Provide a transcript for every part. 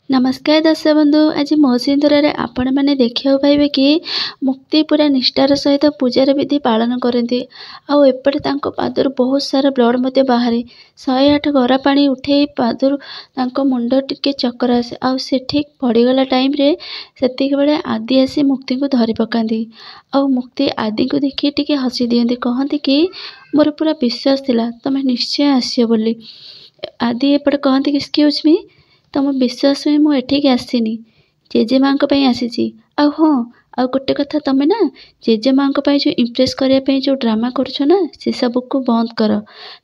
नमस्कार दर्शक बंधु। आज मो सिंदूर आपण मैंने देखा पाइबे कि मुक्ति पूरा निष्ठार सहित पूजार विधि पालन करती। आउपटे पादर बहुत सारा ब्लड बाहरी 108 गरा पानी उठे पादर मुंड टिके चक्कर आसे से ठीक पड़गला टाइम रे सेतिक बेले आदि आसी मुक्ति को धरी पकाती। मुक्ति आदि को देखी टिके हसी दियंती, कहती कि मोर पूरा विश्वास थिला तमे निश्चय आसियो बोली। आदि एपटे कहती कि एक्सक्यूज मी, तुम विश्वास में मु एठिक आसीनी, जेजेमा आसी। हाँ आ गोटे कथा, तुम ना जेजेमा जो इम्प्रेस करने जो ड्रामा करुछ ना से सब को बंद कर,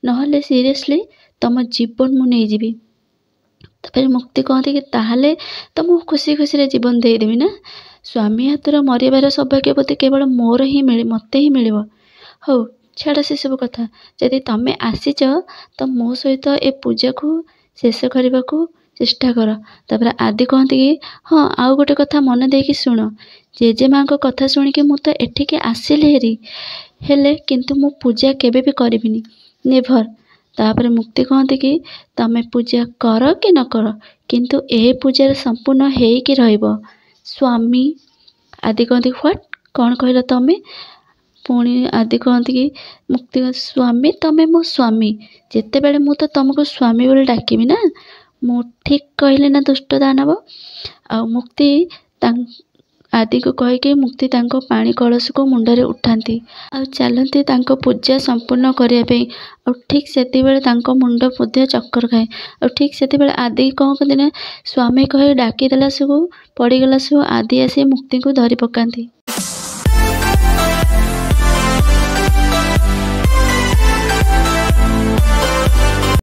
नहले सीरियसली तुम जीवन मु नहीं जीवी। तापर मुक्ति कहती कि ताहले तो मु खुशी खुशी जीवन देदेवी ना। स्वामी हाथर मरबार सौभाग्य बोधे केवल मोर ही मते ही मिल। हौ छाड़ से सब कथा, जदि तमें आसीच तो मो सहित ए पूजा को शेष करने को चेष्टा कर। तापर आदि कहती कि हाँ आउ गोटे कथा मन देकी शुण, जेजेमा कथा शुणिकी मु तो एठिके आसिली हेरी, हेले किंतु मु पूजा केबे भी करिबिनी, नेभर। तापर मुक्ति कहती कि तमें पूजा कर कि न कर, किंतु ए पूजार संपूर्ण हेइकी रहइबो स्वामी। आदि कहती व्हाट कौन कहल तमें? पुणी आदि कहती कि मुक्ति स्वामी तमें मो स्वामी, जेते बेले मु तो तुमको स्वामी बोली डाकिबी ना। मु ठीक कहले ना दुष्ट दानव? आ मुक्ति आदि को कहीकि मुक्ति तांको पानी कलश को मुंडरे उठाती आ चलती तांको पूजा संपूर्ण करने। ठीक से मुंड मध्य चक्कर खाए। ठीक से आदि कौन कहते ना स्वामी कहे डाकीदेला सब पड़गला सब आदि आसी मुक्ति को धरी पकाती।